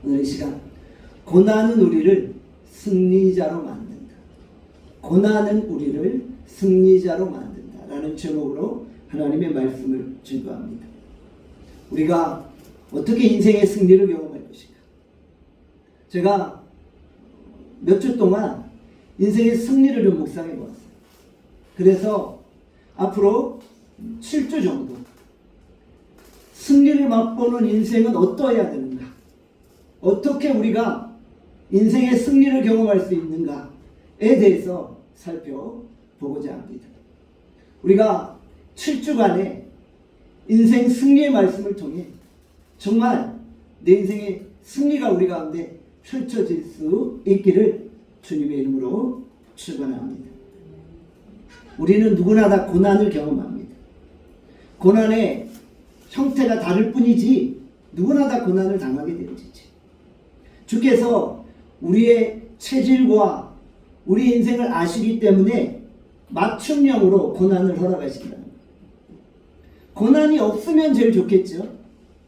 오늘 이 시간 고난은 우리를 승리자로 만든다. 고난은 우리를 승리자로 만든다 라는 제목으로 하나님의 말씀을 증거합니다. 우리가 어떻게 인생의 승리를 경험할 것인가. 제가 몇 주 동안 인생의 승리를 좀 묵상해 보았어요. 그래서 앞으로 7주 정도 승리를 맛보는 인생은 어떠해야 되는가, 어떻게 우리가 인생의 승리를 경험할 수 있는가에 대해서 살펴보고자 합니다. 우리가 7주간의 인생 승리의 말씀을 통해 정말 내 인생의 승리가 우리 가운데 펼쳐질 수 있기를 주님의 이름으로 축원합니다. 우리는 누구나 다 고난을 경험합니다. 고난의 형태가 다를 뿐이지 누구나 다 고난을 당하게 되어지지. 주께서 우리의 체질과 우리 인생을 아시기 때문에 맞춤형으로 고난을 허락하신다. 고난이 없으면 제일 좋겠죠.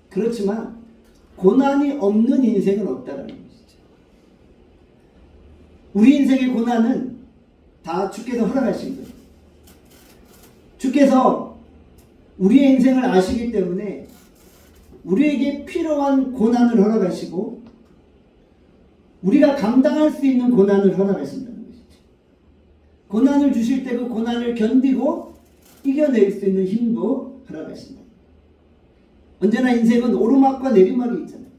그렇지만 고난이 없는 인생은 없다라는 것이죠. 우리 인생의 고난은 다 주께서 허락하신 거예요. 주께서 우리의 인생을 아시기 때문에 우리에게 필요한 고난을 허락하시고 우리가 감당할 수 있는 고난을 허락하신다는 것이죠. 고난을 주실 때 그 고난을 견디고 이겨낼 수 있는 힘도 허락하신다. 언제나 인생은 오르막과 내리막이 있잖아요.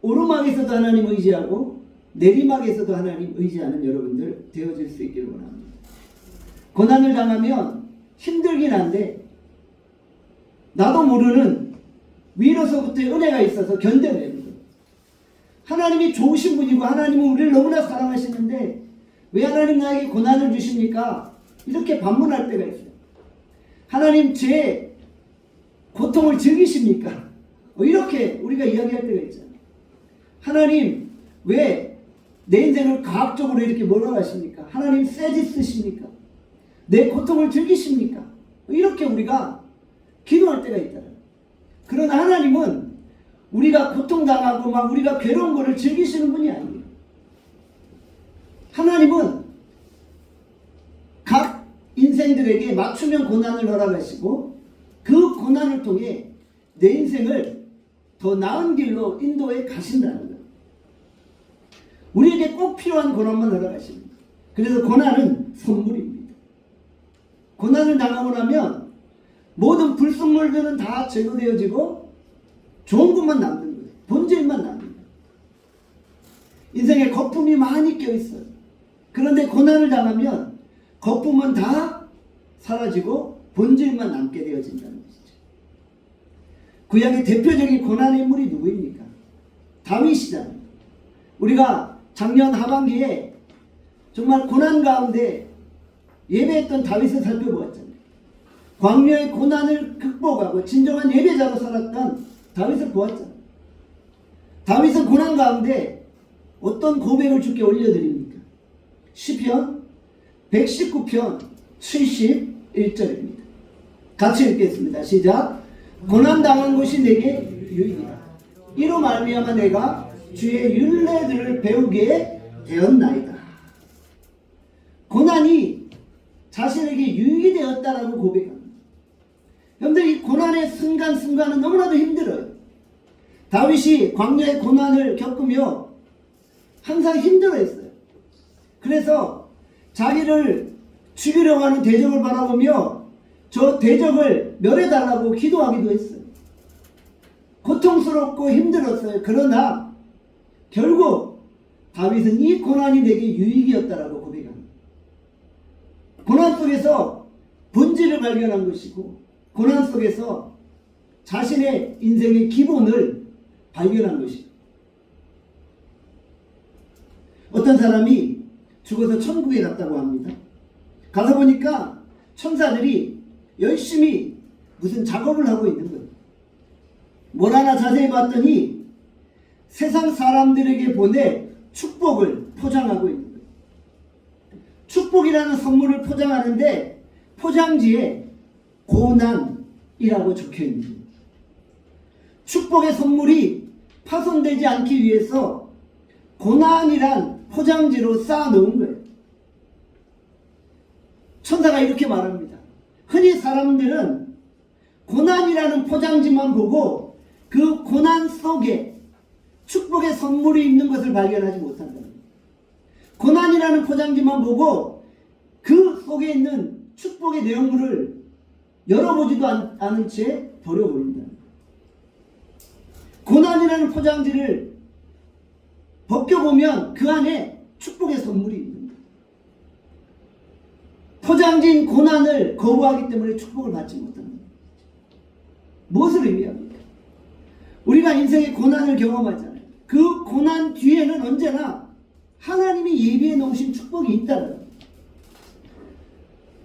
오르막에서도 하나님 의지하고 내리막에서도 하나님 의지하는 여러분들 되어질 수 있기를 원합니다. 고난을 당하면 힘들긴 한데 나도 모르는 위로서부터의 은혜가 있어서 견뎌내는 거예요. 하나님이 좋으신 분이고 하나님은 우리를 너무나 사랑하시는데 왜 하나님 나에게 고난을 주십니까? 이렇게 반문할 때가 있어요. 하나님 제 고통을 즐기십니까? 이렇게 우리가 이야기할 때가 있잖아요. 하나님 왜 내 인생을 과학적으로 이렇게 몰아가십니까? 하나님 쇠짓 쓰십니까? 내 고통을 즐기십니까? 이렇게 우리가 기도할 때가 있다. 그러나 하나님은 우리가 고통당하고 막 우리가 괴로운 것을 즐기시는 분이 아니에요. 하나님은 각 인생들에게 맞춤형 고난을 허락하시고 그 고난을 통해 내 인생을 더 나은 길로 인도해 가신다는 거예요. 우리에게 꼭 필요한 고난만 허락하십니다. 그래서 고난은 선물입니다. 고난을 당하고 나면 모든 불순물들은 다 제거되어지고 좋은 것만 남는 거예요. 본질만 남는 거예요. 인생에 거품이 많이 껴있어요. 그런데 고난을 당하면 거품은 다 사라지고 본질만 남게 되어진다는 것이죠. 구약의 대표적인 고난의 인물이 누구입니까? 다윗이잖아요. 우리가 작년 하반기에 정말 고난 가운데 예배했던 다윗을 살펴보았잖아요. 광야의 고난을 극복하고 진정한 예배자로 살았던 다윗을 보았잖아요. 다윗은 고난 가운데 어떤 고백을 주께 올려드립니까? 시편 119편 71절입니다. 같이 읽겠습니다. 시작. 고난당한 것이 내게 유익이다. 이로 말미암아 내가 주의 율례들을 배우게 되었나이다. 고난이 자신에게 유익이 되었다라고 고백합니다. 여러분들 이 고난의 순간순간은 너무나도 힘들어요. 다윗이 광야의 고난을 겪으며 항상 힘들어했어요. 그래서 자기를 죽이려고 하는 대적을 바라보며 저 대적을 멸해달라고 기도하기도 했어요. 고통스럽고 힘들었어요. 그러나 결국 다윗은 이 고난이 내게 유익이었다라고 고백합니다. 고난 속에서 본질을 발견한 것이고 고난 속에서 자신의 인생의 기본을 발견한 것이고 어떤 사람이 죽어서 천국에 갔다고 합니다. 가서 보니까 천사들이 열심히 무슨 작업을 하고 있는 거예요. 뭘 하나 자세히 봤더니 세상 사람들에게 보내 축복을 포장하고 있는 거예요. 축복이라는 선물을 포장하는데 포장지에 고난이라고 적혀 있는 거예요. 축복의 선물이 훼손되지 않기 위해서 고난이란 포장지로 쌓아놓은 거예요. 천사가 이렇게 말합니다. 흔히 사람들은 고난이라는 포장지만 보고 그 고난 속에 축복의 선물이 있는 것을 발견하지 못한다. 고난이라는 포장지만 보고 그 속에 있는 축복의 내용물을 열어보지도 않은 채 버려버린다. 고난이라는 포장지를 벗겨보면 그 안에 축복의 선물이 있는 거예요. 포장지인 고난을 거부하기 때문에 축복을 받지 못한다. 무엇을 의미합니까? 우리가 인생의 고난을 경험하잖아요. 그 고난 뒤에는 언제나 하나님이 예비해 놓으신 축복이 있다는 거예요.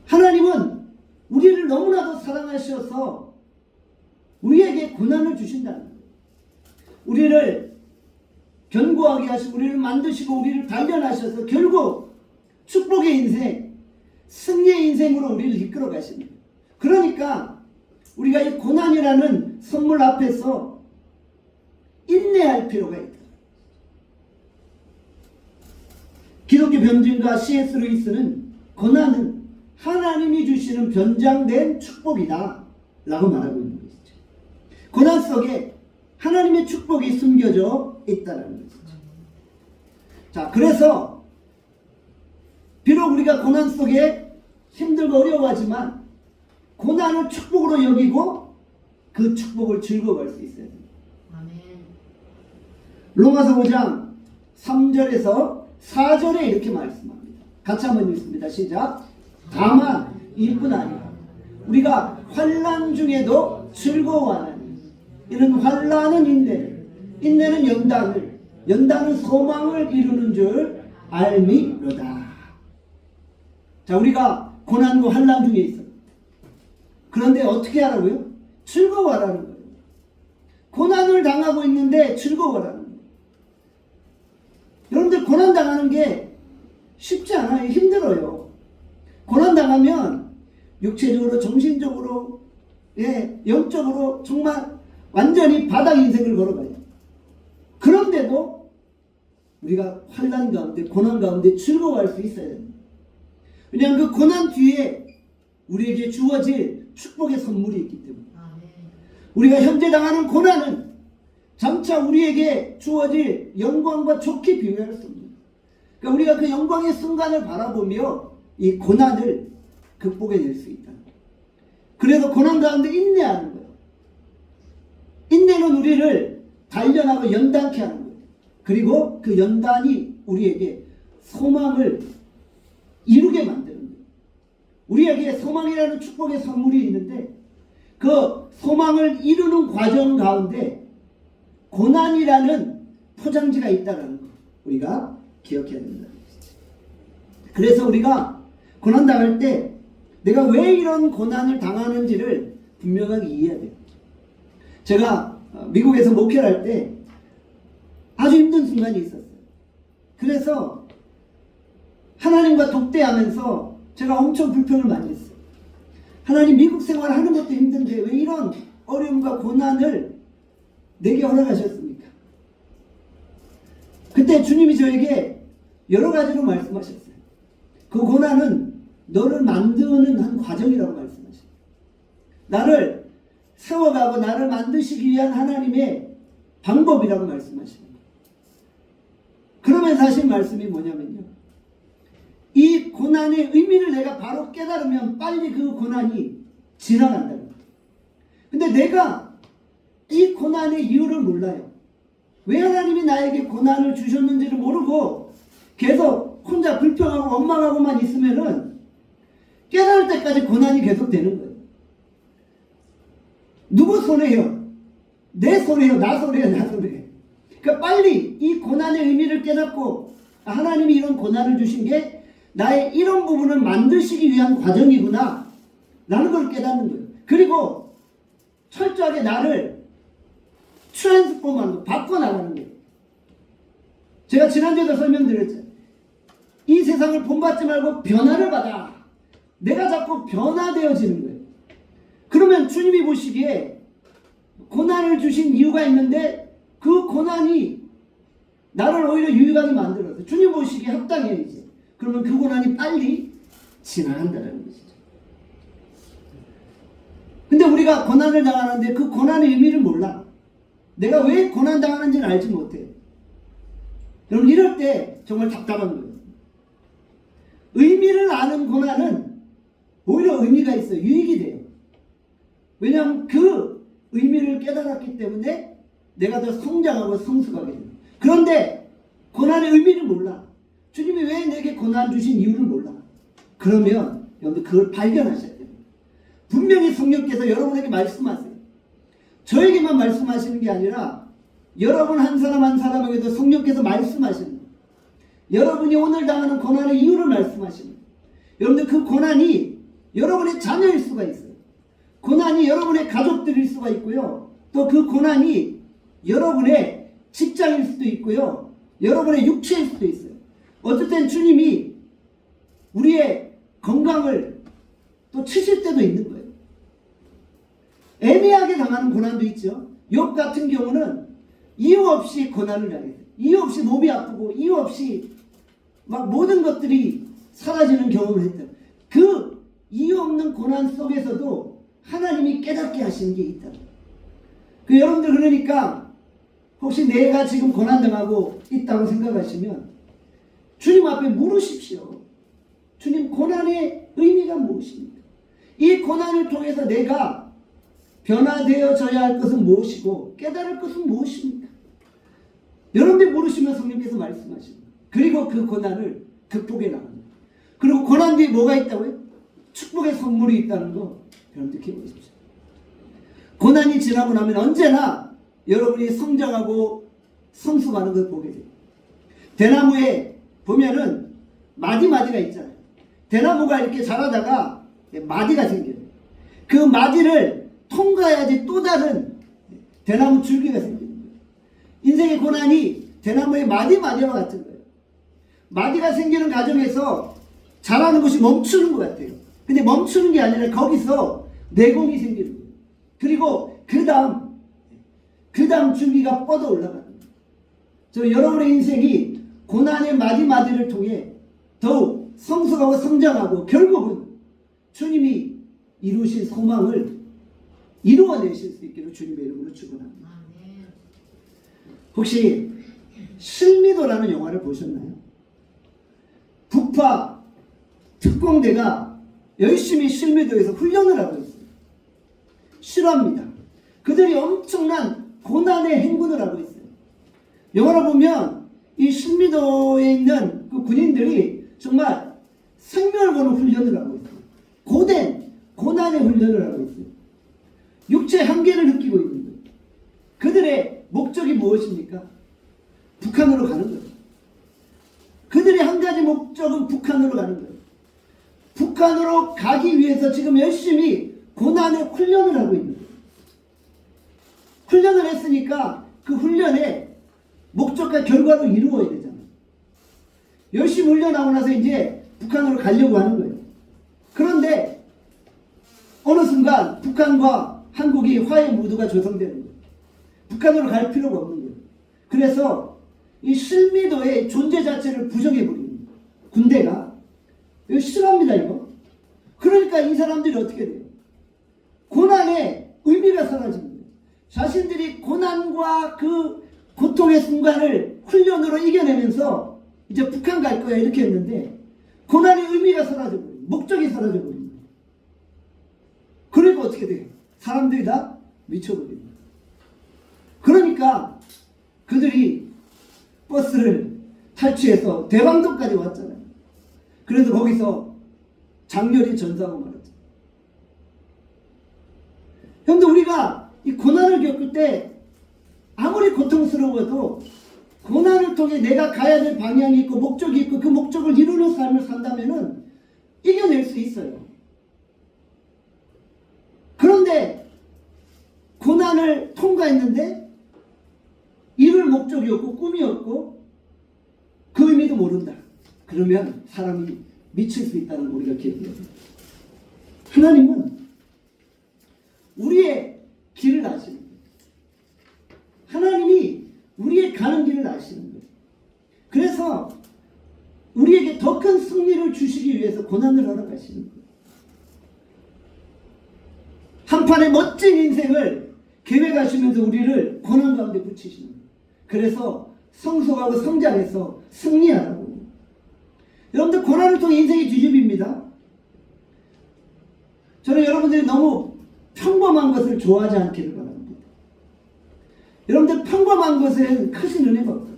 하나님은 우리를 너무나도 사랑하셔서 우리에게 고난을 주신다는 거예요. 우리를 견고하게 하시고 우리를 만드시고 우리를 단련하셔서 결국 축복의 인생, 승리의 인생으로 우리를 이끌어 가십니다. 그러니까 우리가 이 고난이라는 선물 앞에서 인내할 필요가 있다. 기독교 변증가 C.S. 루이스는 고난은 하나님이 주시는 변장된 축복이다 라고 말하고 있는 것이죠. 고난 속에 하나님의 축복이 숨겨져 있다는 것이죠. 자, 그래서 비록 우리가 고난 속에 힘들고 어려워하지만 고난을 축복으로 여기고 그 축복을 즐거워할 수 있어야 됩니다. 로마서 5장 3절에서 4절에 이렇게 말씀합니다. 같이 한번 읽습니다. 시작. 다만 이뿐 아니라 우리가 환난 중에도 즐거워하나니 이런 환난은 인내를, 인내는 연단을, 연단은 소망을 이루는 줄 알미로다. 자, 우리가 고난과 환난 중에 있어. 그런데 어떻게 하라고요? 즐거워하라는 거예요. 고난을 당하고 있는데 즐거워하라는 거예요. 여러분들 고난 당하는 게 쉽지 않아요. 힘들어요. 고난 당하면 육체적으로, 정신적으로, 영적으로 정말 완전히 바닥 인생을 걸어가요. 그런데도 우리가 환난 가운데, 고난 가운데 즐거워할 수 있어야 됩니다. 왜냐하면 그 고난 뒤에 우리에게 주어질 축복의 선물이 있기 때문에. 우리가 현재 당하는 고난은 장차 우리에게 주어질 영광과 좋게 비교할 수 없는. 그러니까 우리가 그 영광의 순간을 바라보며 이 고난을 극복해낼 수 있다. 그래서 고난 가운데 인내하는 거예요. 인내는 우리를 단련하고 연단케 하는 거예요. 그리고 그 연단이 우리에게 소망을 이루게 만드는 거예요. 우리에게 소망이라는 축복의 선물이 있는데 그 소망을 이루는 과정 가운데 고난이라는 포장지가 있다는 거 우리가 기억해야 된다. 그래서 우리가 고난 당할 때 내가 왜 이런 고난을 당하는지를 분명하게 이해해야 돼요. 제가 미국에서 목회를 할 때 아주 힘든 순간이 있었어요. 그래서 하나님과 독대하면서 제가 엄청 불평을 많이 했어요. 하나님, 미국 생활 하는 것도 힘든데 왜 이런 어려움과 고난을 내게 허락하셨습니까? 그때 주님이 저에게 여러 가지로 말씀하셨어요. 그 고난은 너를 만드는 한 과정이라고 말씀하셨어요. 나를 세워가고 나를 만드시기 위한 하나님의 방법이라고 말씀하십니다. 그러면서 하신 말씀이 뭐냐면요, 이 고난의 의미를 내가 바로 깨달으면 빨리 그 고난이 지나간다는 거예요. 근데 내가 이 고난의 이유를 몰라요. 왜 하나님이 나에게 고난을 주셨는지를 모르고 계속 혼자 불평하고 원망하고만 있으면은 깨달을 때까지 고난이 계속되는 거예요. 누구 손해요? 내 손해요? 나 손해요? 나 손해요? 그러니까 빨리 이 고난의 의미를 깨닫고 하나님이 이런 고난을 주신 게 나의 이런 부분을 만드시기 위한 과정이구나 라는 걸 깨닫는 거예요. 그리고 철저하게 나를 트랜스포먼, 바꿔나가는 거예요. 제가 지난주에도 설명드렸죠. 이 세상을 본받지 말고 변화를 받아. 내가 자꾸 변화되어지는 거예요. 그러면 주님이 보시기에 고난을 주신 이유가 있는데 그 고난이 나를 오히려 유익하게 만들어서 주님 보시기에 합당해 이제. 그러면 그 고난이 빨리 지나간다는 것이죠. 근데 우리가 고난을 당하는데 그 고난의 의미를 몰라. 내가 왜 고난 당하는지는 알지 못해. 여러분 이럴 때 정말 답답한 거예요. 의미를 아는 고난은 오히려 의미가 있어요. 유익이 돼요. 왜냐하면 그 의미를 깨달았기 때문에 내가 더 성장하고 성숙하게 돼요. 그런데 고난의 의미를 몰라. 주님이 왜 내게 고난 주신 이유를 몰라. 그러면 여러분들 그걸 발견하셔야 돼요. 분명히 성령께서 여러분에게 말씀하세요. 저에게만 말씀하시는 게 아니라 여러분 한 사람 한 사람에게도 성령께서 말씀하시는 거예요. 여러분이 오늘 당하는 고난의 이유를 말씀하시는 거예요. 여러분들 그 고난이 여러분의 자녀일 수가 있어요. 고난이 여러분의 가족들일 수가 있고요. 또 그 고난이 여러분의 직장일 수도 있고요. 여러분의 육체일 수도 있어요. 어쨌든 주님이 우리의 건강을 또 치실 때도 있는 거예요. 애매하게 당하는 고난도 있죠. 욥 같은 경우는 이유 없이 고난을 당해요. 이유 없이 몸이 아프고 이유 없이 막 모든 것들이 사라지는 경험을 했다. 그 이유 없는 고난 속에서도 하나님이 깨닫게 하시는 게 있다. 그 여러분들 그러니까 혹시 내가 지금 고난당하고 있다고 생각하시면 주님 앞에 물으십시오. 주님, 고난의 의미가 무엇입니까? 이 고난을 통해서 내가 변화되어져야 할 것은 무엇이고 깨달을 것은 무엇입니까? 여러분들 물으시면 성령께서 말씀하십니다. 그리고 그 고난을 극복해 나갑니다. 그리고 고난 뒤에 뭐가 있다고요? 축복의 선물이 있다는 거 여러분들 기억하십시오. 고난이 지나고 나면 언제나 여러분이 성장하고 성숙하는 걸 보게 돼요. 대나무에 보면은 마디마디가 있잖아요. 대나무가 이렇게 자라다가 마디가 생겨요. 그 마디를 통과해야지 또 다른 대나무 줄기가 생기는 거예요. 인생의 고난이 대나무의 마디마디와 같은 거예요. 마디가 생기는 과정에서 자라는 것이 멈추는 것 같아요. 근데 멈추는 게 아니라 거기서 내공이 생기는 거예요. 그리고 그 다음 줄기가 뻗어 올라가는 거예요. 저 여러분의 인생이 고난의 마디마디를 통해 더욱 성숙하고 성장하고 결국은 주님이 이루신 소망을 이루어내실 수 있기를 주님의 이름으로 축원합니다. 혹시 실미도라는 영화를 보셨나요? 북파 특공대가 열심히 실미도에서 훈련을 하고 있어요. 실화입니다. 그들이 엄청난 고난의 행군을 하고 있어요. 영화를 보면 이 실미도에 있는 그 군인들이 정말 생명을 거는 훈련을 하고 있어요. 고된 고난의 훈련을 하고 있어요. 육체의 한계를 느끼고 있는 거예요. 그들의 목적이 무엇입니까? 북한으로 가는 거예요. 그들의 한 가지 목적은 북한으로 가는 거예요. 북한으로 가기 위해서 지금 열심히 고난의 훈련을 하고 있는 거예요. 훈련을 했으니까 그 훈련의 목적과 결과를 이루어야 되잖아요. 열심히 훈련하고 나서 이제 북한으로 가려고 하는 거예요. 그런데 어느 순간 북한과 한국이 화해 무드가 조성되는 거예요. 북한으로 갈 필요가 없는 거예요. 그래서 이 실미도의 존재 자체를 부정해버리는 거예요. 군대가. 이거 싫어합니다, 이거. 그러니까 이 사람들이 어떻게 돼요? 고난의 의미가 사라지는 거예요. 자신들이 고난과 그 고통의 순간을 훈련으로 이겨내면서 이제 북한 갈 거야 이렇게 했는데 고난의 의미가 사라져버려요. 목적이 사라져버립니다. 그러니까 어떻게 돼요? 사람들이 다 미쳐버립니다. 그러니까 그들이 버스를 탈취해서 대왕도까지 왔잖아요. 그래서 거기서 장렬히 전사하고 말았죠. 그런데 우리가 이 고난을 겪을 때 아무리 고통스러워도 고난을 통해 내가 가야 될 방향이 있고 목적이 있고 그 목적을 이루는 삶을 산다면은 이겨낼 수 있어요. 그런데 고난을 통과했는데 이룰 목적이 없고 꿈이 없고 그 의미도 모른다. 그러면 사람이 미칠 수 있다는 걸 우리가 기억해야 돼요. 하나님은 우리의 길을 아십니다. 하나님이 우리의 가는 길을 아시는 거예요. 그래서 우리에게 더 큰 승리를 주시기 위해서 고난을 허락하시는 거예요. 한판의 멋진 인생을 계획하시면서 우리를 고난 가운데 붙이시는 거예요. 그래서 성숙하고 성장해서 승리하라고. 여러분들 고난을 통해 인생이 뒤집힙니다. 저는 여러분들이 너무 평범한 것을 좋아하지 않기를 바랍니다. 여러분들 평범한 것은 크신 은혜가 없어요.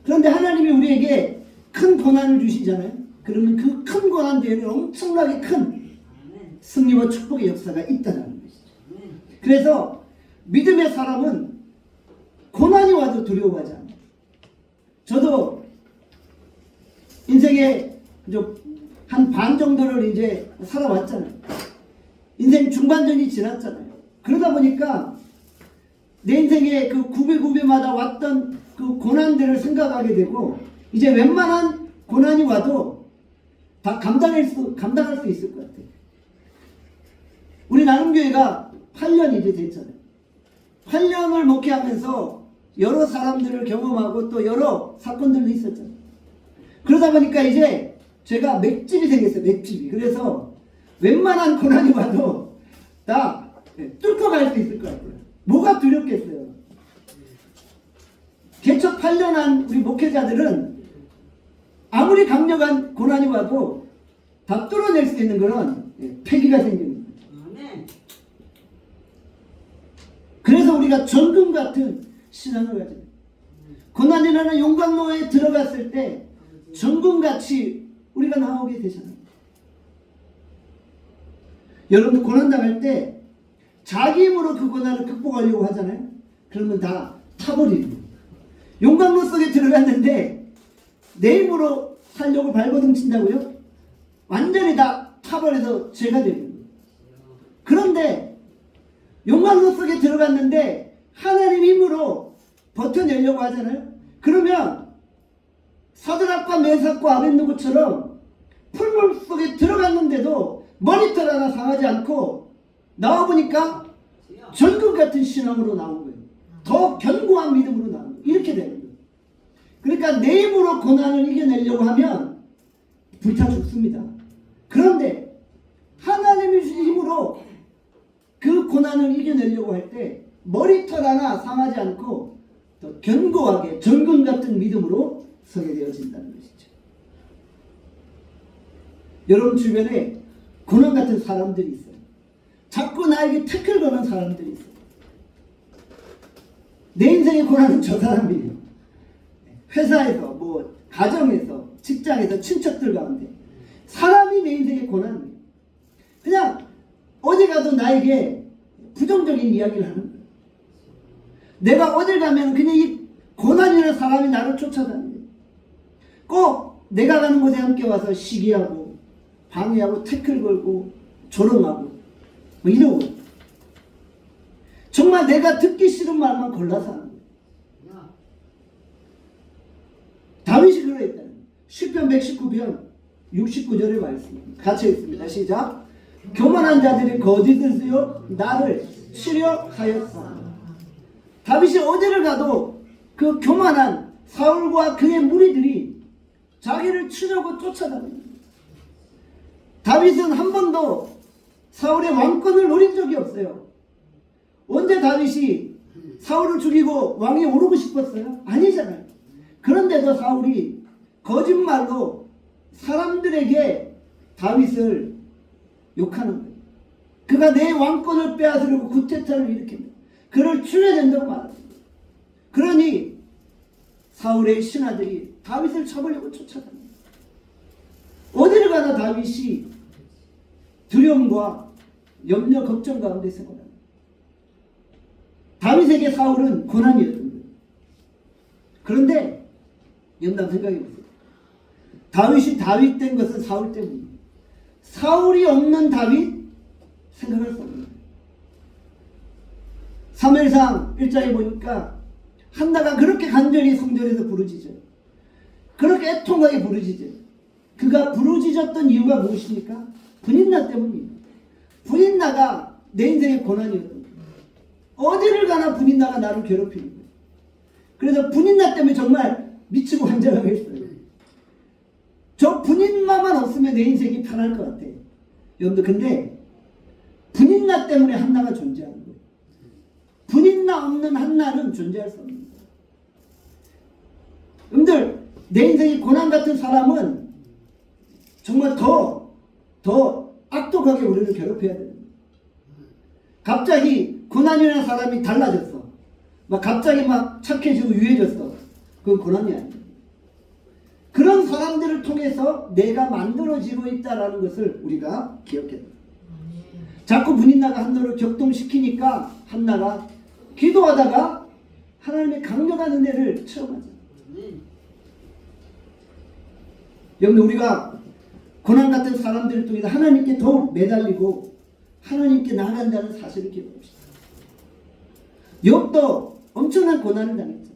그런데 하나님이 우리에게 큰 고난을 주시잖아요. 그러면 그 큰 고난 뒤에는 엄청나게 큰 승리와 축복의 역사가 있다는 것이죠. 그래서 믿음의 사람은 고난이 와도 두려워하지 않아요. 저도 인생의 한 반 정도를 이제 살아왔잖아요. 인생 중반전이 지났잖아요. 그러다 보니까 내 인생의 그 구비구비마다 왔던 그 고난들을 생각하게 되고, 이제 웬만한 고난이 와도 다 감당할 수 있을 것 같아요. 우리 나눔교회가 8년 이제 됐잖아요. 8년을 목회하면서 여러 사람들을 경험하고 또 여러 사건들도 있었잖아요. 그러다 보니까 이제 제가 맷집이 생겼어요. 맷집이. 그래서 웬만한 고난이 와도 다 뚫고 갈 수 있을 것 같아요. 뭐가 두렵겠어요. 개척 8년 한 우리 목회자들은 아무리 강력한 고난이 와도 다 뚫어낼 수 있는 그런 패기가 생깁니다. 그래서 우리가 전금 같은 신앙을 가져요. 고난이라는 용광로에 들어갔을 때 전금같이 우리가 나오게 되잖아요. 여러분들 고난 당할 때 자기 힘으로 그 고난을 극복하려고 하잖아요. 그러면 다 타버리는 거예요. 용광로 속에 들어갔는데 내 힘으로 살려고 발버둥 친다고요? 완전히 다 타버려서 죄가 되는 거예요. 그런데 용광로 속에 들어갔는데 하나님 힘으로 버텨내려고 하잖아요. 그러면 사드락과 메삭과 아벳느고처럼 풀물 속에 들어갔는데도 머리털 하나 상하지 않고 나와보니까 전금 같은 신앙으로 나온 거예요. 더 견고한 믿음으로 나온 거예요. 이렇게 되는 거예요. 그러니까 내 힘으로 고난을 이겨내려고 하면 불타 죽습니다. 그런데 하나님의 힘으로 그 고난을 이겨내려고 할 때 머리털 하나 상하지 않고 더 견고하게 전금 같은 믿음으로 서게 되어진다는 것이죠. 여러분 주변에 고난 같은 사람들이 있어요. 자꾸 나에게 태클 거는 사람들이 있어요. 내 인생의 고난은 저 사람이에요. 회사에서, 가정에서, 직장에서, 친척들 가운데 사람이 내 인생의 고난이에요. 그냥 어디 가도 나에게 부정적인 이야기를 하는 거예요. 내가 어딜 가면 그냥 이 고난이라는 사람이 나를 쫓아다니는 거예요. 꼭 내가 가는 곳에 함께 와서 시기하고 방해하고 태클 걸고 조롱하고 이러고 정말 내가 듣기 싫은 말만 골라서 하는 거예요. 다윗이 그러했다는 시편 119편 69절의 말씀 같이 읽습니다. 시작. 교만한 자들이 거짓을 쓰여 나를 치려하였사. 다윗이 어디를 가도 그 교만한 사울과 그의 무리들이 자기를 치려고 쫓아다닙니다. 다윗은 한 번도 사울의 왕권을 노린 적이 없어요. 언제 다윗이 사울을 죽이고 왕에 오르고 싶었어요? 아니잖아요. 그런데도 사울이 거짓말로 사람들에게 다윗을 욕하는 거예요. 그가 내 왕권을 빼앗으려고 구태타를 일으킵니다. 그를 죽여야 된다고 말합니다. 그러니 사울의 신하들이 다윗을 잡으려고 쫓아갑니다. 어디를 가나 다윗이 두려움과 염려, 걱정 가운데 생활합니다. 다윗에게 사울은 고난이었던 거예요. 그런데 여러분 생각해보세요. 다윗이 다윗 된 것은 사울 때문입니다. 사울이 없는 다윗 생각할 수 없는 거예요. 사무엘상 1장에 보니까 한나가 그렇게 간절히 성전에서 부르짖어요. 그렇게 애통하게 부르짖어요. 그가 부르짖었던 이유가 무엇입니까? 분인나 때문입니다. 분인나가 내 인생의 고난이었던 거예요. 어디를 가나 분인나가 나를 괴롭히는 거예요. 그래서 분인나 때문에 정말 미치고 환장하겠어요. 저 분인나만 없으면 내 인생이 편할 것 같아. 여러분들 근데 분인나 때문에 한나가 존재하는 거예요. 분인나 없는 한나는 존재할 수 없는 거예요. 여러분들 내 인생이 고난 같은 사람은 정말 더 악독하게 우리를 괴롭혀야 됩니다. 갑자기 고난이라는 사람이 달라졌어. 막 갑자기 막 착해지고 유해졌어. 그건 고난이 아니에요. 그런 사람들을 통해서 내가 만들어지고 있다는 것을 우리가 기억해야 돼요. 자꾸 분인나가 한나를 격동시키니까 한나가 기도하다가 하나님의 강력한 은혜를 체험하죠. 여러분 우리가 고난 같은 사람들을 통해서 하나님께 더욱 매달리고 하나님께 나아간다는 사실을 기억합시다. 욥도 엄청난 고난을 당했죠.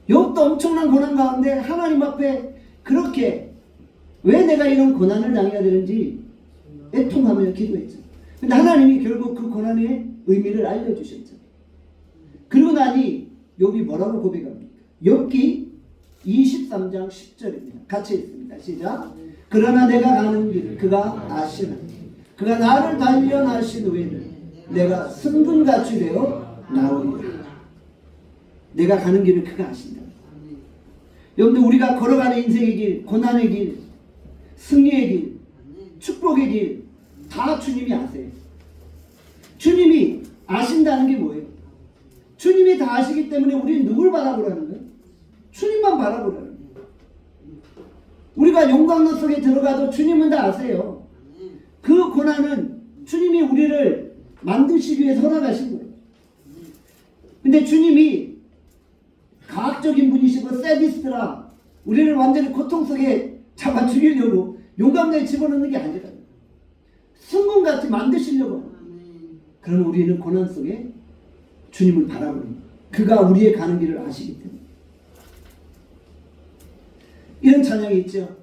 욥도 엄청난 고난 가운데 하나님 앞에 그렇게 왜 내가 이런 고난을 당해야 되는지 애통하며 기도했죠. 근데 하나님이 결국 그 고난의 의미를 알려주셨죠. 그러고 나니 욥이 뭐라고 고백합니까? 욥기 23장 10절입니다. 같이 읽습니다. 시작. 그러나 내가 가는 길을 그가 아시나니 그가 나를 단련하신 후에는 내가 승분같이 되어 나오리라. 내가 가는 길을 그가 아신다. 여러분들 우리가 걸어가는 인생의 길, 고난의 길, 승리의 길, 축복의 길 다 주님이 아세요. 주님이 아신다는 게 뭐예요? 주님이 다 아시기 때문에 우리는 누굴 바라보라는 거예요? 주님만 바라보라는 거예요. 우리가 용광로 속에 들어가도 주님은 다 아세요. 그 고난은 주님이 우리를 만드시기 위해서 허락하신 거예요. 근데 주님이 과학적인 분이시고 세디스트라 우리를 완전히 고통 속에 잡아 죽이려고 용광로에 집어넣는 게 아니라 순금같이 만드시려고. 그럼 우리는 고난 속에 주님을 바라보는 그가 우리의 가는 길을 아시기 때문에. 이런 찬양이 있죠.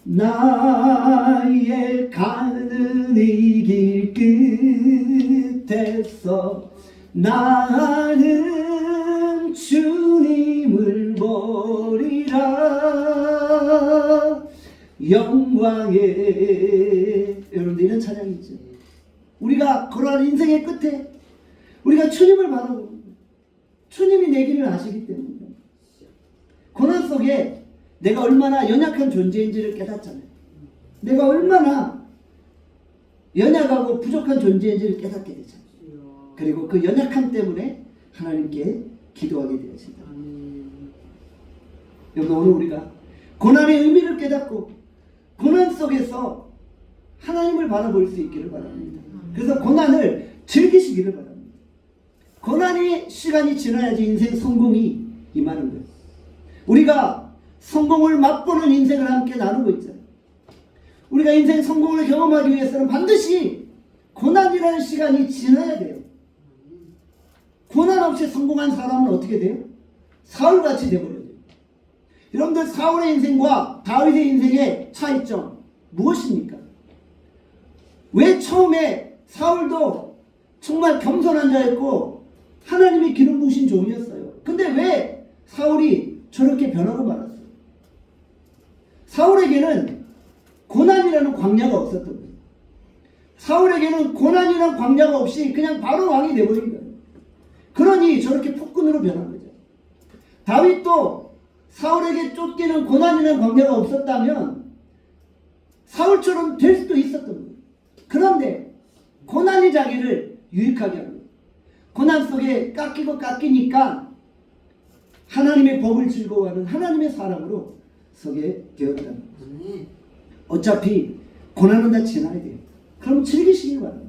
나의 가는 이 길 끝에서 나는 주님을 보리라 영광의. 여러분들 이런 찬양이 있죠. 우리가 걸어가는 인생의 끝에 우리가 주님을 바라보고 주님이 내 길을 아시기 때문입니다. 고난 속에 내가 얼마나 연약한 존재인지를 깨닫잖아요. 내가 얼마나 연약하고 부족한 존재인지를 깨닫게 되잖아요. 그리고 그 연약함 때문에 하나님께 기도하게 되어진다. 여러분 오늘 우리가 고난의 의미를 깨닫고 고난 속에서 하나님을 바라볼 수 있기를 바랍니다. 그래서 고난을 즐기시기를 바랍니다. 고난의 시간이 지나야지 인생 성공이 임하는 거예요. 우리가 성공을 맛보는 인생을 함께 나누고 있잖아요. 우리가 인생 성공을 경험하기 위해서는 반드시 고난이라는 시간이 지나야 돼요. 고난 없이 성공한 사람은 어떻게 돼요? 사울같이 돼버려요. 여러분들 사울의 인생과 다윗의 인생의 차이점 무엇입니까? 왜 처음에 사울도 정말 겸손한 자였고 하나님이 기름 부으신 종이었어요. 근데 왜 사울이 저렇게 변하고 말았어요? 사울에게는 고난이라는 광야가 없었던 거예요. 사울에게는 고난이라는 광야가 없이 그냥 바로 왕이 되어버린 거예요. 그러니 저렇게 폭군으로 변한 거죠. 다윗도 사울에게 쫓기는 고난이라는 광야가 없었다면 사울처럼 될 수도 있었던 거예요. 그런데 고난이 자기를 유익하게 하는 거예요. 고난 속에 깎이니까 하나님의 법을 즐거워하는 하나님의 사람으로 서게 되었다는 거죠. 어차피 고난은 다 지나야 돼요. 그럼 즐기시기 바랍니다.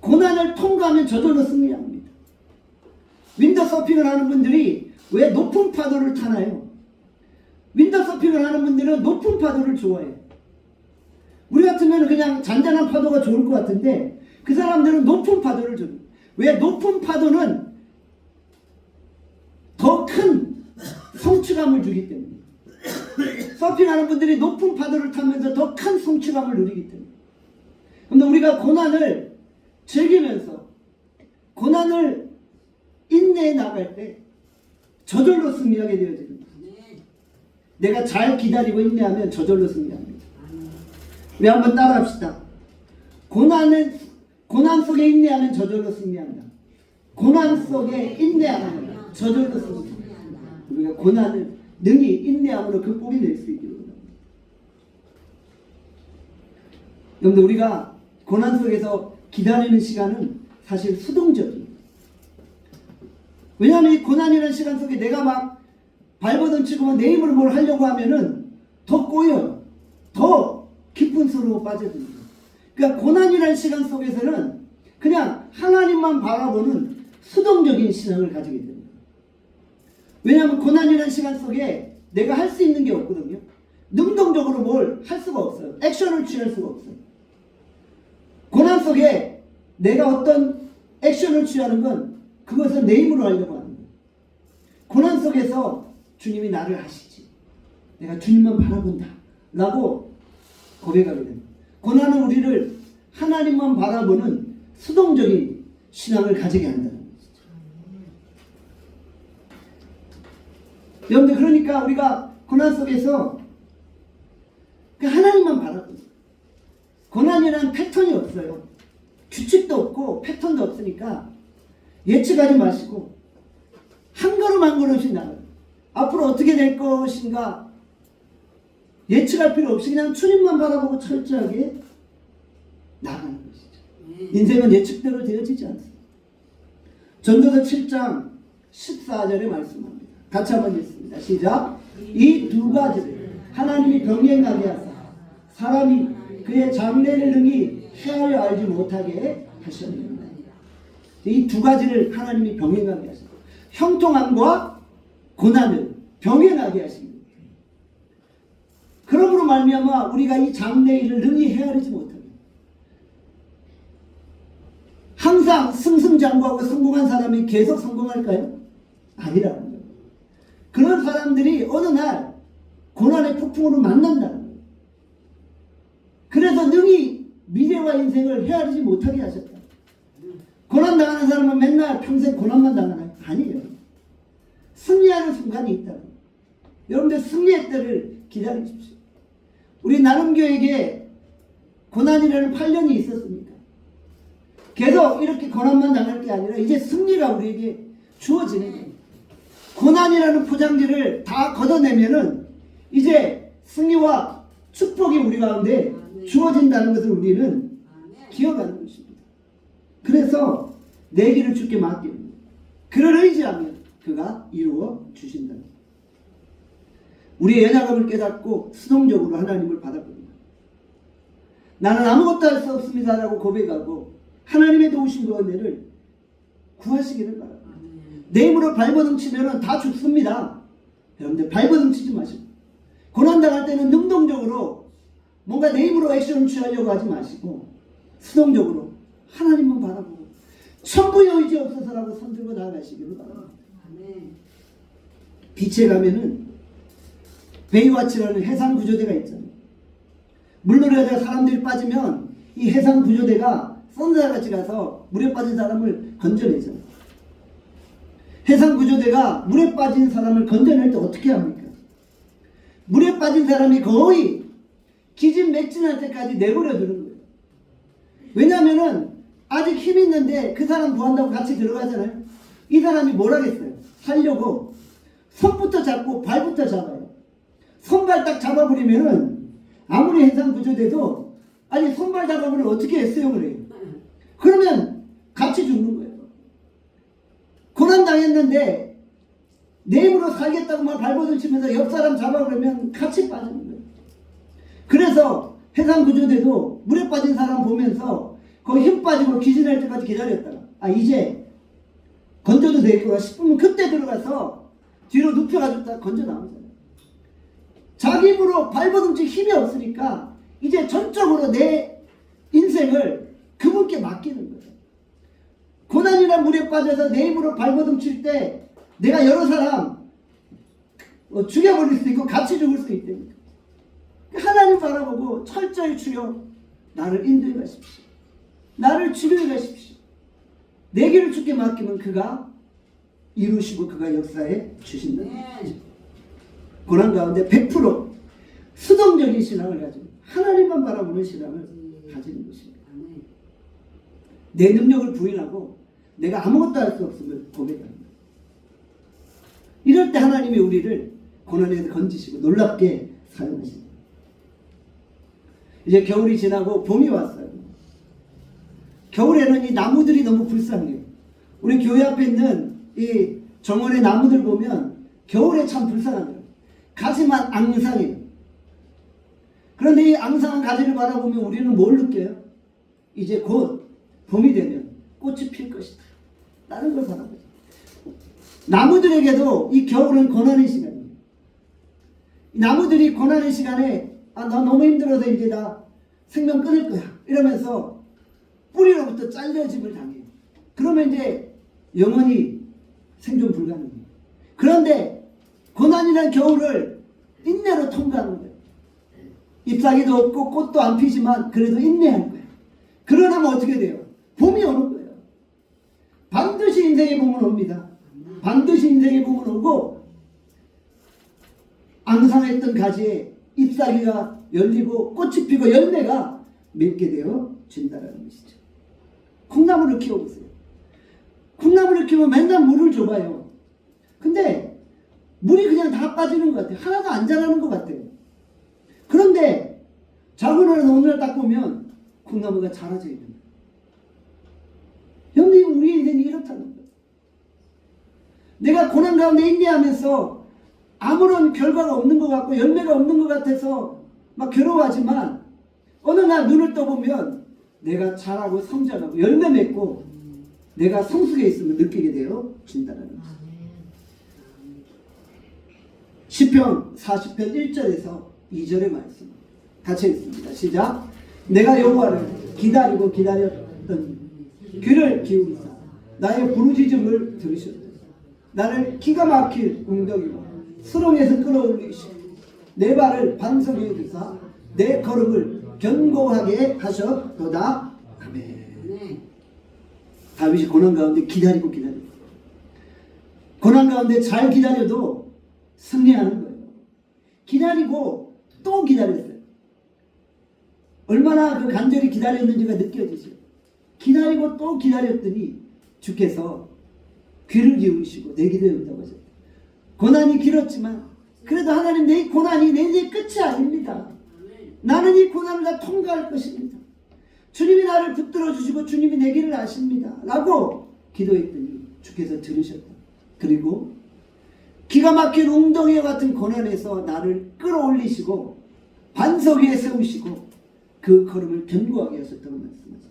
고난을 통과하면 저절로 승리합니다. 윈더서핑을 하는 분들이 왜 높은 파도를 타나요? 윈더서핑을 하는 분들은 높은 파도를 좋아해요. 우리 같으면 그냥 잔잔한 파도가 좋을 것 같은데 그 사람들은 높은 파도를 좋아해요. 왜? 높은 파도는 더 큰 성취감을 주기 때문에. 서핑하는 분들이 높은 파도를 타면서 더 큰 성취감을 누리기 때문에. 그런데 우리가 고난을 즐기면서 고난을 인내해 나갈 때 저절로 승리하게 되어집니다. 내가 잘 기다리고 인내하면 저절로 승리합니다. 우리 한번 따라합시다. 고난 속에 인내하면 저절로 승리한다. 고난 속에 인내하면 저절로 승리한다. 우리가 고난을 능히 인내함으로 극복해낼 수 있기를 원합니다. 여러분들, 우리가 고난 속에서 기다리는 시간은 사실 수동적이에요. 왜냐하면 이 고난이라는 시간 속에 내가 막 발버둥치고 내 힘으로 뭘 하려고 하면은 더 꼬여요. 더 깊은 소로 빠져듭니다. 그러니까 고난이라는 시간 속에서는 그냥 하나님만 바라보는 수동적인 신앙을 가지게 됩니다. 왜냐하면 고난이라는 시간 속에 내가 할 수 있는 게 없거든요. 능동적으로 뭘 할 수가 없어요. 액션을 취할 수가 없어요. 고난 속에 내가 어떤 액션을 취하는 건 그것은 내 힘으로 하려고 하는 거예요. 고난 속에서 주님이 나를 하시지, 내가 주님만 바라본다 라고 고백하게 됩니다. 고난은 우리를 하나님만 바라보는 수동적인 신앙을 가지게 한다는 것이죠. 여러분들, 그러니까 우리가 고난 속에서 하나님만 바라보는, 고난이라는 패턴이 없어요. 규칙도 없고 패턴도 없으니까 예측하지 마시고 한 걸음 한 걸음씩 나가요. 앞으로 어떻게 될 것인가 예측할 필요 없이 그냥 주님만 바라보고 철저하게 나가는 것이죠. 인생은 예측대로 되어지지 않습니다. 전도서 7장 14절에 말씀합니다. 같이 한번 읽습니다. 시작. 이 두 가지를 하나님이 병행하게 하사 사람이 그의 장래를 능히 헤아려 알지 못하게 하셨느니라. 이 두 가지를 하나님이 병행하게 하셨다. 형통함과 고난을 병행하게 하십니다. 그러므로 말미암아 우리가 이 장래의 일을 능히 헤아리지 못합니다. 항상 승승장구하고 성공한 사람이 계속 성공할까요? 아니라는 거예요. 그런 사람들이 어느 날 고난의 폭풍으로 만난다는 거예요. 그래서 능히 미래와 인생을 헤아리지 못하게 하셨다. 고난 당하는 사람은 맨날 평생 고난만 당하나요? 아니에요. 승리하는 순간이 있다. 여러분들, 승리의 때를 기다리십시오. 우리 나눔교회에게 고난이라는 8년이 있었습니까? 계속 이렇게 고난만 당할 게 아니라 이제 승리가 우리에게 주어지는 거예요. 고난이라는 포장지를 다 걷어내면은 이제 승리와 축복이 우리 가운데 주어진다는 것을 우리는 기억하는 것입니다. 그래서 내 길을 주께 맡깁니다. 그를 의지하면 그가 이루어 주신다. 우리의 연약함을 깨닫고 수동적으로 하나님을 바라봅니다. 나는 아무것도 할 수 없습니다라고 고백하고 하나님의 도우심과 은혜를 구하시기를 바랍니다. 내 힘으로 발버둥 치면 다 죽습니다. 여러분들, 발버둥 치지 마시고 고난당할 때는 능동적으로 뭔가 내 힘으로 액션을 취하려고 하지 마시고 수동적으로 하나님만 바라보고 천부의 의지 없어서라고 손들고 나아가시기를 바랍니다. 빛에 가면은 베이와치라는 해상 구조대가 있잖아요. 물놀이하다가 사람들이 빠지면 이 해상 구조대가 선사같이 가서 물에 빠진 사람을 건져내잖아요. 해상 구조대가 물에 빠진 사람을 건져낼 때 어떻게 합니까? 물에 빠진 사람이 거의 기진맥진할 때까지 내버려 두는 거예요. 왜냐하면은 아직 힘 있는데 그 사람 구한다고 같이 들어가잖아요. 이 사람이 뭘 하겠어요? 살려고 손부터 잡고 발부터 잡아요. 손발 딱 잡아버리면은 아무리 해상 구조돼도 아니 손발 잡아버리면 어떻게 수용을 해요? 그러면 같이 죽는 거예요. 고난 당했는데 내 힘으로 살겠다고 막 발버둥 치면서 옆 사람 잡아버리면 같이 빠지는 거예요. 그래서 해상 구조돼도 물에 빠진 사람 보면서 거기 힘 빠지고 기진할 때까지 기다렸다가 이제 건져도 되겠구나 싶으면 그때 들어가서 뒤로 눕혀가지고 딱 건져 나오잖아요. 자기 힘으로 발버둥칠 힘이 없으니까 이제 전적으로 내 인생을 그분께 맡기는 거예요. 고난이란 물에 빠져서 내 힘으로 발버둥 칠 때 내가 여러 사람 죽여버릴 수도 있고 같이 죽을 수도 있다니까. 하나님 바라보고 철저히 주여 나를 인도해 가십시오. 나를 치료해 가십시오. 내 길을 주께 맡기면 그가 이루시고 그가 역사에 주신다. 고난 가운데 100% 수동적인 신앙을 가지고 하나님만 바라보는 신앙을 가지는 것입니다. 내 능력을 부인하고 내가 아무것도 할 수 없음을 고백합니다. 이럴 때 하나님이 우리를 고난에서 건지시고 놀랍게 사용하십니다. 이제 겨울이 지나고 봄이 왔어요. 겨울에는 이 나무들이 너무 불쌍해요. 우리 교회 앞에 있는 이 정원의 나무들 보면 겨울에 참 불쌍하더라고요. 가지만 앙상해요. 그런데 이 앙상한 가지를 바라보면 우리는 뭘 느껴요? 이제 곧 봄이 되면 꽃이 필 것이다. 다른 걸 바라보죠. 나무들에게도 이 겨울은 고난의 시간이에요. 나무들이 고난의 시간에 나 너무 힘들어서 이제 나 생명 끊을 거야 이러면서 뿌리로부터 잘려짐을 당해요. 그러면 이제 영원히 생존 불가능해요. 그런데 고난이란 겨울을 인내로 통과하는 거예요. 잎사귀도 없고 꽃도 안 피지만 그래도 인내하는 거예요. 그러나면 어떻게 돼요? 봄이 오는 거예요. 반드시 인생의 봄은 옵니다. 반드시 인생의 봄은 오고 앙상했던 가지에 잎사귀가 열리고 꽃이 피고 열매가 맺게 되어 준다는 것이죠. 콩나물을 키워보세요. 콩나물을 키우면 맨날 물을 줘봐요. 근데 물이 그냥 다 빠지는 것 같아요. 하나도 안 자라는 것 같아요. 그런데 자고나는 오늘 딱 보면 콩나무가 자라져 있는 거예요. 여러분, 우리 인생이 이렇다는 거예요. 내가 고난 가운데 인내하면서 아무런 결과가 없는 것 같고 열매가 없는 것 같아서 막 괴로워하지만 어느 날 눈을 떠보면 내가 자라고 성장하고 열매 맺고 내가 성숙해 있음을 느끼게 되어 준다는 거죠. 시편 40편 1절에서 2절의 말씀 같이 읽습니다. 시작. 내가 여호와를 기다리고 기다렸더니 귀를 기울이사 나의 부르짖음을 들으셨다. 나를 기가 막힐 웅덩이와 수렁에서 끌어올리시고 내 발을 반석 위에 두사 내 걸음을 견고하게 하셨도다. 아멘. 다윗이 고난 가운데 기다리고 고난 가운데 잘 기다려도 승리하는 거예요. 기다리고 또 기다렸어요. 얼마나 그 간절히 기다렸는지가 느껴지죠. 기다리고 또 기다렸더니 주께서 귀를 기울이시고 내 기도에 응답하셨다. 고난이 길었지만 그래도 하나님 내 고난이 내 인생의 끝이 아닙니다. 나는 이 고난을 다 통과할 것입니다. 주님이 나를 붙들어 주시고 주님이 내 길을 아십니다. 라고 기도했더니 주께서 들으셨다. 그리고 기가 막힌 웅덩이와 같은 고난에서 나를 끌어올리시고 반석 위에 세우시고 그 걸음을 견고하게 하셨다고 말씀하십니다.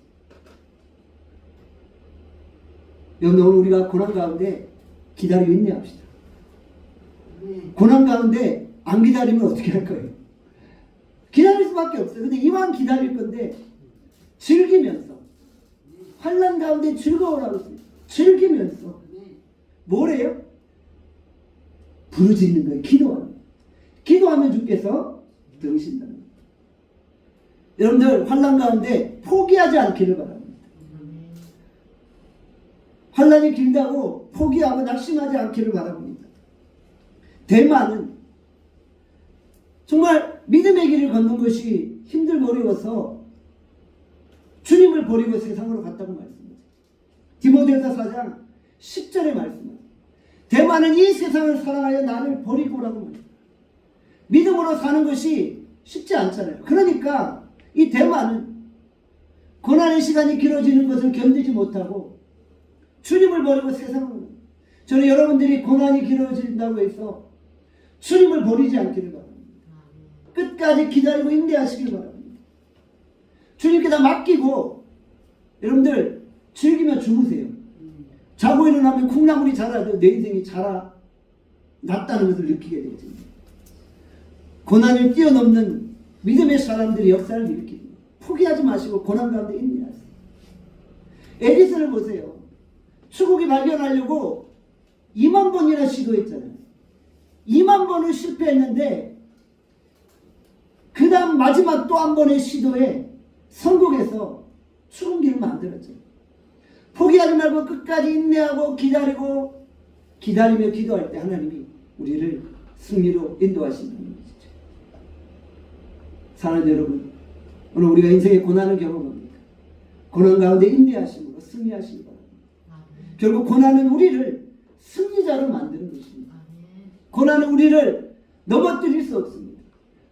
여러분, 오늘 우리가 고난 가운데 기다리고 인내합시다. 고난 가운데 안 기다리면 어떻게 할 거예요? 기다릴 수밖에 없어요. 근데 이왕 기다릴 건데 즐기면서 환난 가운데 즐거우라고 했어요. 즐기면서 뭐래요? 부르짖는 거예요. 기도하는 거예요. 기도하면 주께서 들으신다는 거예요. 여러분들 환난 가운데 포기하지 않기를 바랍니다. 환난이 길다고 포기하고 낙심하지 않기를 바랍니다. 대만은 정말 믿음의 길을 걷는 것이 힘들고 어려워서 주님을 버리고 세상으로 갔다고 말씀하세요. 디모데후서 4장 10절의 말씀입니다. 대만은 이 세상을 사랑하여 나를 버리고라고 말합니다. 믿음으로 사는 것이 쉽지 않잖아요. 그러니까 이 대만은 고난의 시간이 길어지는 것을 견디지 못하고 주님을 버리고 세상으로 갑니다. 저는 여러분들이 고난이 길어진다고 해서 주님을 버리지 않기를 바랍니다. 끝까지 기다리고 인내하시길 바랍니다. 주님께 다 맡기고 여러분들 즐기며 주무세요. 자고 일어나면 콩나물이 자라도 내 인생이 자라났다는 것을 느끼게 되죠. 고난을 뛰어넘는 믿음의 사람들이 역사를 일으킵니다. 포기하지 마시고 고난 가운데 인내하세요. 에디슨을 보세요. 수국이 발견하려고 2만 번이나 시도했잖아요. 2만 번을 실패했는데 그 다음 마지막 또 한 번의 시도에 성공해서 수국기를 만들었죠. 포기하지 말고 끝까지 인내하고 기다리고 기다리며 기도할 때 하나님이 우리를 승리로 인도하신다는 것이죠. 사랑하는 여러분, 오늘 우리가 인생의 고난을 경험합니다. 고난 가운데 인내하심으로 승리하시기 바랍니다. 결국 고난은 우리를 승리자로 만드는 것입니다. 고난은 우리를 넘어뜨릴 수 없습니다.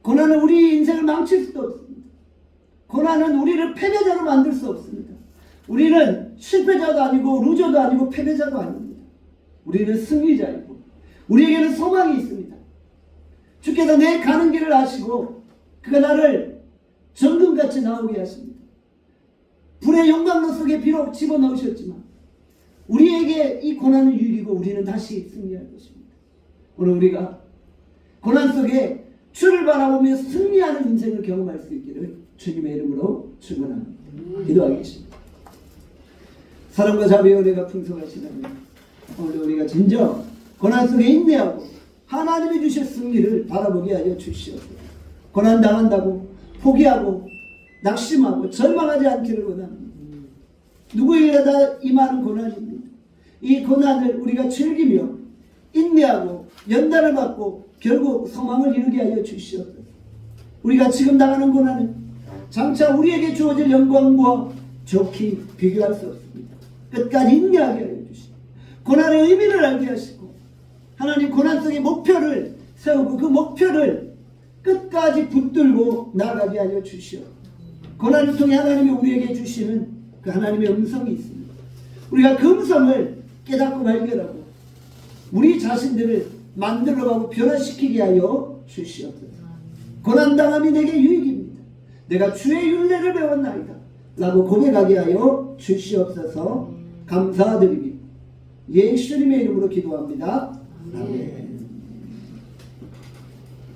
고난은 우리 인생을 망칠 수도 없습니다. 고난은 우리를 패배자로 만들 수 없습니다. 우리는 실패자도 아니고 루저도 아니고 패배자도 아닙니다. 우리는 승리자이고 우리에게는 소망이 있습니다. 주께서 내 가는 길을 아시고 그가 나를 정금같이 나오게 하십니다. 불의 용광로 속에 비록 집어넣으셨지만 우리에게 이 고난을 이기고 우리는 다시 승리할 것입니다. 오늘 우리가 고난 속에 주를 바라보며 승리하는 인생을 경험할 수 있기를 주님의 이름으로 축원합니다. 기도하겠습니다. 사랑과 자비의 은혜가 풍성하시다면 오늘 우리가 진정 고난 속에 인내하고 하나님이 주실 승리를 바라보게 하여 주시옵소서. 고난 당한다고 포기하고 낙심하고 절망하지 않기를 원합니다. 누구에게나 임하는 고난입니다. 이 고난을 우리가 즐기며 인내하고 연단을 받고 결국 소망을 이루게 하여 주시옵소서. 우리가 지금 당하는 고난은 장차 우리에게 주어질 영광과 좋게 비교할 수 없습니다. 끝까지 인내하게 하여 주시고 고난의 의미를 알게 하시고 하나님 고난 속에 목표를 세우고 그 목표를 끝까지 붙들고 나아가게 하여 주시옵소서. 고난을 통해 하나님이 우리에게 주시는 그 하나님의 음성이 있습니다. 우리가 그 음성을 깨닫고 발견하고 우리 자신들을 만들어가고 변화시키게 하여 주시옵소서. 고난당함이 내게 유익입니다. 내가 주의 율례를 배웠나이다 라고 고백하게 하여 주시옵소서. 감사드립니다. 예수님의 이름으로 기도합니다. 아멘.